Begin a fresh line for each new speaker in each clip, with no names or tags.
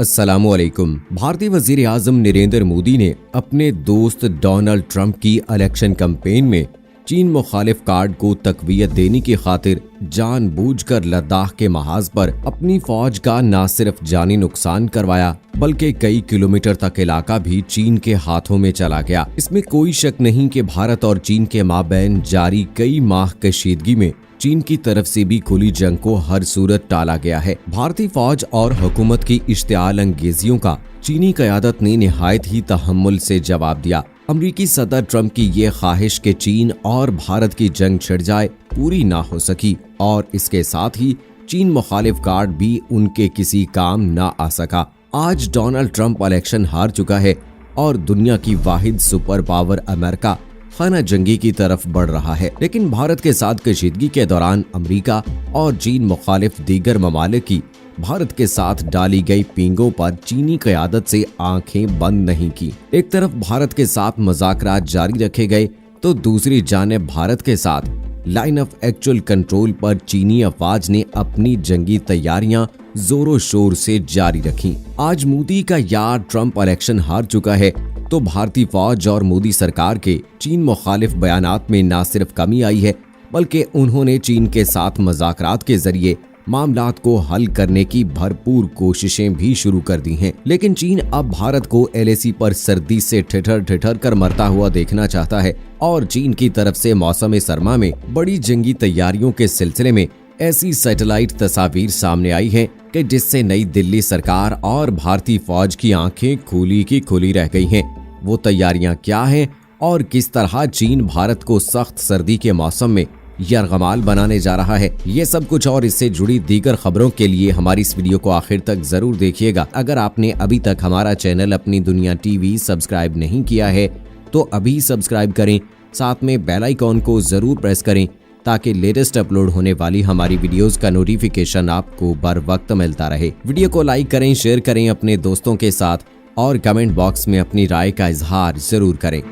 अस्सलामुअलैकुम। भारतीय वजीर आजम नरेंद्र मोदी ने अपने दोस्त डोनाल्ड ट्रंप की इलेक्शन कैंपेन में चीन मुखालिफ कार्ड को तकवीयत देने की खातिर जानबूझकर लद्दाख के महाज पर अपनी फौज का न सिर्फ जानी नुकसान करवाया बल्कि कई किलोमीटर तक इलाका भी चीन के हाथों में चला गया। इसमें कोई शक नहीं कि भारत और चीन के माबैन जारी कई माह कशीदगी में चीन की तरफ से भी खुली जंग को हर सूरत टाला गया है। भारतीय फौज और हुकूमत की इश्तियाल अंगेजियों का चीनी क़यादत ने निहायत ही तहम्मुल से जवाब दिया। अमरीकी सदर ट्रंप की ये ख्वाहिश कि चीन और भारत की जंग छिड़ जाए पूरी ना हो सकी और इसके साथ ही चीन मुखालिफ कार्ड भी उनके किसी काम ना आ सका। आज डोनाल्ड ट्रंप इलेक्शन हार चुका है और दुनिया की वाहिद सुपर पावर अमेरिका खाना जंगी की तरफ बढ़ रहा है, लेकिन भारत के साथ कशीदगी के दौरान अमेरिका और चीन मुखालिफ दीगर ममालिक की भारत के साथ डाली गई पींगों पर चीनी क़यादत से आंखें बंद नहीं की। एक तरफ भारत के साथ मुज़ाकरात जारी रखे गए तो दूसरी जानिब भारत के साथ लाइन ऑफ एक्चुअल कंट्रोल पर चीनी अफवाज ने अपनी जंगी तैयारियां जोरों शोर से जारी रखी। आज मोदी का यार ट्रंप इलेक्शन हार चुका है तो भारतीय फौज और मोदी सरकार के चीन मुखालिफ बयानात में न सिर्फ कमी आई है बल्कि उन्होंने चीन के साथ मुज़ाकरात के जरिए मामलात को हल करने की भरपूर कोशिशें भी शुरू कर दी हैं। लेकिन चीन अब भारत को LAC पर सर्दी से ठिठर कर मरता हुआ देखना चाहता है और चीन की तरफ से मौसम सरमा में बड़ी जंगी तैयारियों के सिलसिले में ऐसी सैटेलाइट तस्वीर सामने आई है कि जिससे नई दिल्ली सरकार और भारतीय फौज की आंखें खुली की खुली रह गई हैं। वो तैयारियां क्या हैं और किस तरह चीन भारत को सख्त सर्दी के मौसम में यरगमाल बनाने जा रहा है, ये सब कुछ और इससे जुड़ी दीगर खबरों के लिए हमारी इस वीडियो को आखिर तक जरूर देखिएगा। अगर आपने अभी तक हमारा चैनल अपनी दुनिया TV सब्सक्राइब नहीं किया है तो अभी सब्सक्राइब करें, साथ में बेल आइकॉन को जरूर प्रेस करें ताकि लेटेस्ट अपलोड होने वाली हमारी वीडियोस का नोटिफिकेशन आपको बर वक्त मिलता रहे। वीडियो को लाइक करें, शेयर करें अपने दोस्तों के साथ और कमेंट बॉक्स में अपनी राय का इजहार जरूर करें।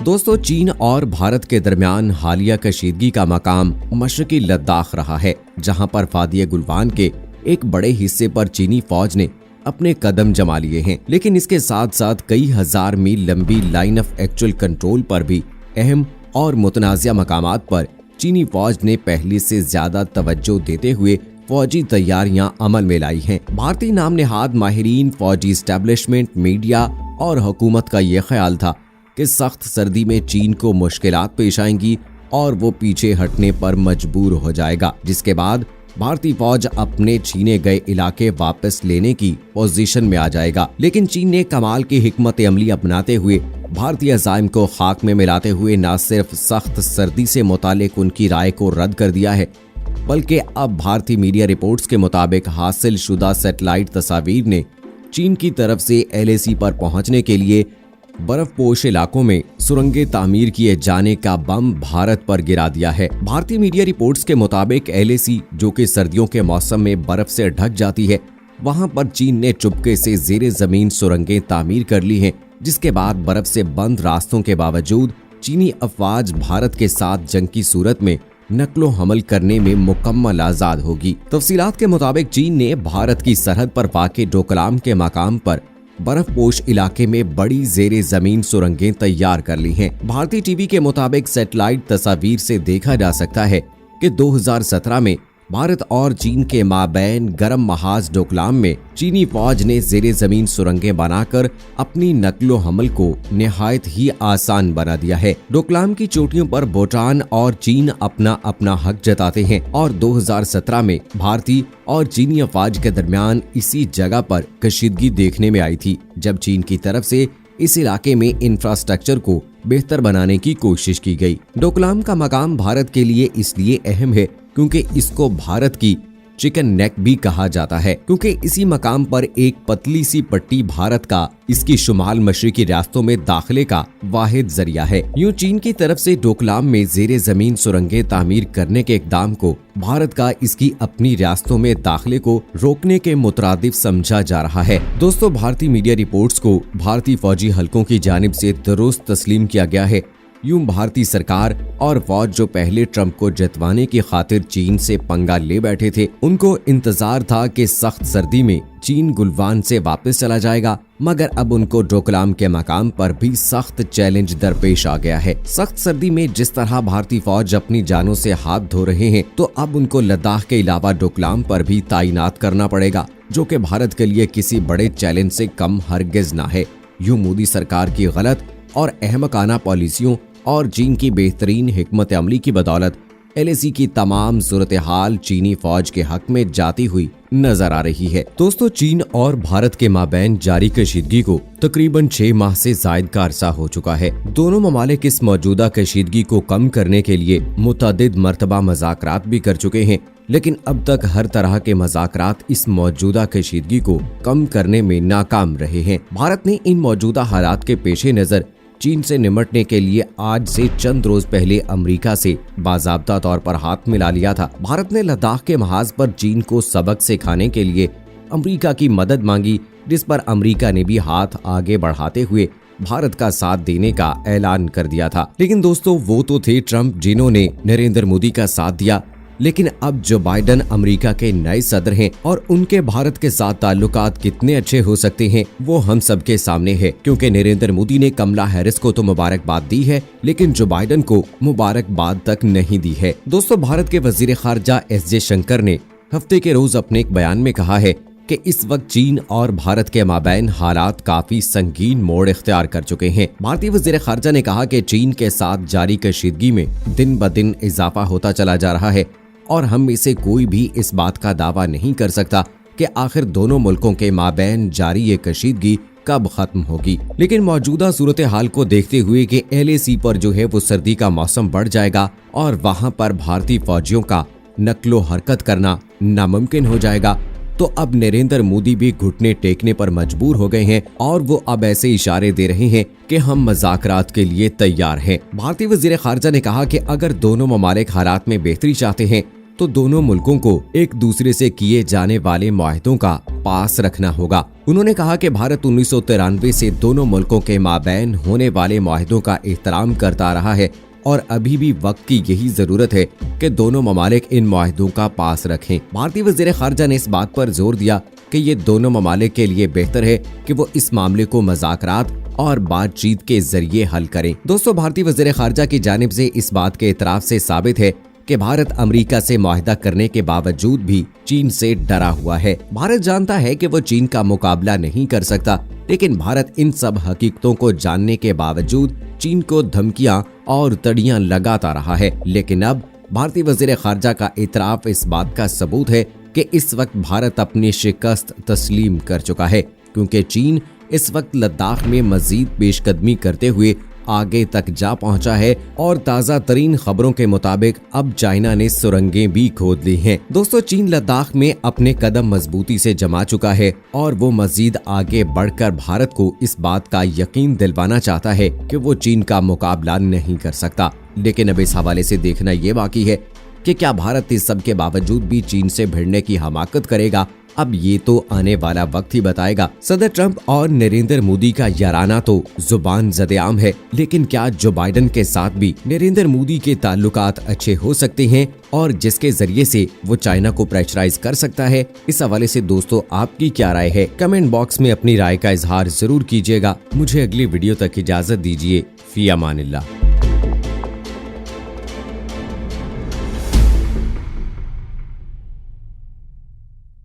दोस्तों, चीन और भारत के दरमियान हालिया कशीदगी का मकाम मशरकी लद्दाख रहा है, जहां पर फादिया गुलवान के एक बड़े हिस्से पर चीनी फौज ने अपने कदम जमा लिए हैं। लेकिन इसके साथ साथ कई हजार मील लंबी लाइन ऑफ एक्चुअल कंट्रोल पर भी अहम और मुतनाज़िया मकामात पर चीनी फौज ने पहले से ज्यादा तवज्जो देते हुए फौजी तैयारियां अमल में लाई हैं। भारतीय नाम नेहाद माहिरीन, फौजी एस्टेब्लिशमेंट, मीडिया और हुकूमत का ये ख्याल था कि सख्त सर्दी में चीन को मुश्किलात पेश आएंगी और वो पीछे हटने पर मजबूर हो जाएगा, जिसके बाद भारतीय फौज अपने छीने गए इलाके वापस लेने की पोजीशन में आ जाएगा। लेकिन चीन ने कमाल की हिकमत अमली अपनाते हुए भारतीय अज़ाइम को खाक में मिलाते हुए न सिर्फ सख्त सर्दी से मुतालिक उनकी राय को रद्द कर दिया है बल्कि अब भारतीय मीडिया रिपोर्ट्स के मुताबिक हासिल शुदा सैटेलाइट तस्वीर ने चीन की तरफ से LAC पर पहुंचने के लिए बर्फपोश इलाकों में सुरंगें तामीर किए जाने का बम भारत पर गिरा दिया है। भारतीय मीडिया रिपोर्ट्स के मुताबिक LAC, जो कि सर्दियों के मौसम में बर्फ से ढक जाती है, वहां पर चीन ने चुपके से ज़ेरे जमीन सुरंगें तामीर कर ली हैं, जिसके बाद बर्फ से बंद रास्तों के बावजूद चीनी अफवाज भारत के साथ जंग की सूरत में नकलो हमल करने में मुकम्मल आजाद होगी। तफसीलात के मुताबिक चीन ने भारत की सरहद पर वाक़े डोकलाम के मकाम पर बर्फपोश इलाके में बड़ी ज़ेरे जमीन सुरंगें तैयार कर ली हैं। भारतीय TV के मुताबिक सैटेलाइट तस्वीर से देखा जा सकता है कि 2017 में भारत और चीन के माबैन गरम महाज डोकलाम में चीनी फौज ने ज़ेरे जमीन सुरंगें बनाकर अपनी नकलो हमल को निहायत ही आसान बना दिया है। डोकलाम की चोटियों पर भूटान और चीन अपना अपना हक जताते हैं और 2017 में भारतीय और चीनी अफवाज के दरमियान इसी जगह पर कशीदगी देखने में आई थी, जब चीन की तरफ से इस इलाके में इंफ्रास्ट्रक्चर को बेहतर बनाने की कोशिश की गई। डोकलाम का मकाम भारत के लिए इसलिए अहम है क्योंकि इसको भारत की चिकन नेक भी कहा जाता है, क्योंकि इसी मकाम पर एक पतली सी पट्टी भारत का इसकी शुमाल मशरिकी रियासतों में दाखिले का वाहिद जरिया है। यूं चीन की तरफ से डोकलाम में ज़ेरे जमीन सुरंगें तामीर करने के इकदाम को भारत का इसकी अपनी रियासतों में दाखिले को रोकने के मुतरादिफ समझा जा रहा है। दोस्तों, भारतीय मीडिया रिपोर्ट्स को भारतीय फौजी हलकों की जानिब से दुरुस्त तस्लीम किया गया है यूं भारतीय सरकार और फौज जो पहले ट्रंप को जितवाने की खातिर चीन से पंगा ले बैठे थे, उनको इंतजार था कि सख्त सर्दी में चीन गुलवान से वापस चला जाएगा, मगर अब उनको डोकलाम के मकाम पर भी सख्त चैलेंज दरपेश आ गया है। सख्त सर्दी में जिस तरह भारतीय फौज अपनी जानों से हाथ धो रहे हैं, तो अब उनको लद्दाख के अलावा डोकलाम पर भी तैनात करना पड़ेगा, जो कि भारत के लिए किसी बड़े चैलेंज से कम हरगिज ना है। यूं मोदी सरकार की गलत और अहमकाना पॉलिसियों और चीन की बेहतरीन हिकमत अमली की बदौलत LAC की तमाम सूरत हाल चीनी फौज के हक में जाती हुई नजर आ रही है। दोस्तों, चीन और भारत के माबैन जारी कशीदगी को तकरीबन 6 माह से जायद का अरसा हो चुका है। दोनों ममालिक इस मौजूदा कशीदगी को कम करने के लिए मुतअद्दिद मरतबा मुज़ाकरात भी कर चुके हैं, लेकिन अब तक हर तरह के मुज़ाकरात इस मौजूदा कशीदगी को कम करने में नाकाम रहे हैं। भारत ने इन मौजूदा हालात के पेश नज़र चीन से निमटने के लिए आज से चंद रोज पहले अमेरिका से बाज़ाब्ता तौर पर हाथ मिला लिया था। भारत ने लद्दाख के महाज पर चीन को सबक सिखाने के लिए अमेरिका की मदद मांगी, जिस पर अमेरिका ने भी हाथ आगे बढ़ाते हुए भारत का साथ देने का ऐलान कर दिया था। लेकिन दोस्तों, वो तो थे ट्रंप जिन्होंने नरेंद्र मोदी का साथ दिया, लेकिन अब जो बाइडन अमेरिका के नए सदर हैं और उनके भारत के साथ ताल्लुकात कितने अच्छे हो सकते हैं वो हम सबके सामने है, क्योंकि नरेंद्र मोदी ने कमला हैरिस को तो मुबारकबाद दी है, लेकिन जो बाइडन को मुबारकबाद तक नहीं दी है। दोस्तों, भारत के वजीर खारजा S जयशंकर ने हफ्ते के रोज अपने एक बयान में कहा है कि इस वक्त चीन और भारत के माबैन हालात काफी संगीन मोड़ इख्तियार कर चुके हैं। भारतीय वजीर खारजा ने कहा कि चीन के साथ जारी कशीदगी में दिन ब दिन इजाफा होता चला जा रहा है और हम में से कोई भी इस बात का दावा नहीं कर सकता कि आखिर दोनों मुल्कों के माबैन जारी ये कशीदगी कब खत्म होगी। लेकिन मौजूदा सूरत हाल को देखते हुए कि LAC पर जो है वो सर्दी का मौसम बढ़ जाएगा और वहां पर भारतीय फौजियों का नकलो हरकत करना नामुमकिन हो जाएगा, तो अब नरेंद्र मोदी भी घुटने टेकने पर मजबूर हो गए हैं और वो अब ऐसे इशारे दे रहे हैं कि हम मुज़ाकरात के लिए तैयार हैं। भारतीय वज़ीर ख़ारजा ने कहा कि अगर दोनों ममालिक हालात में बेहतरी चाहते हैं तो दोनों मुल्कों को एक दूसरे से किए जाने वाले मुआहदों का पास रखना होगा। उन्होंने कहा कि भारत 1993 से दोनों मुल्कों के माबैन होने वाले मुआहदों का एहतराम करता रहा है और अभी भी वक्त की यही जरूरत है कि दोनों ममालिक इन मुआहदों का पास रखें। भारतीय वज़ीर ख़ारजा ने इस बात पर जोर दिया कि ये दोनों ममालिक के लिए बेहतर है कि वो इस मामले को मुज़ाकरात और बातचीत के जरिए हल करें। दोस्तों, भारतीय वज़ीर ख़ारजा की जानिब से इस बात के इतराफ़ से साबित है कि भारत अमेरिका से मुआहदा करने के बावजूद भी चीन से डरा हुआ है। भारत जानता है कि वो चीन का मुकाबला नहीं कर सकता, लेकिन भारत इन सब हकीकतों को जानने के बावजूद चीन को धमकियां और तड़ियां लगाता रहा है। लेकिन अब भारतीय वज़ीर ख़ारजा का इतराफ़ इस बात का सबूत है कि इस वक्त भारत अपनी शिकस्त तस्लीम कर चुका है, क्योंकि चीन इस वक्त लद्दाख में मजीद पेशकदमी करते हुए आगे तक जा पहुंचा है और ताज़ा तरीन खबरों के मुताबिक अब चाइना ने सुरंगें भी खोद ली हैं। दोस्तों, चीन लद्दाख में अपने कदम मजबूती से जमा चुका है और वो मजीद आगे बढ़कर भारत को इस बात का यकीन दिलवाना चाहता है कि वो चीन का मुकाबला नहीं कर सकता। लेकिन अब इस हवाले से देखना ये बाकी है कि क्या भारत इस सब के बावजूद भी चीन से भिड़ने की हमाकत करेगा। अब ये तो आने वाला वक्त ही बताएगा। सदर ट्रंप और नरेंद्र मोदी का याराना तो जुबान ज़द-ए-आम है, लेकिन क्या जो बाइडन के साथ भी नरेंद्र मोदी के ताल्लुकात अच्छे हो सकते हैं और जिसके जरिए से वो चाइना को प्रेशराइज कर सकता है। इस हवाले से दोस्तों आपकी क्या राय है, कमेंट बॉक्स में अपनी राय का इजहार जरूर कीजिएगा। मुझे अगली वीडियो तक इजाजत दीजिए। फी अमानिल्लाह।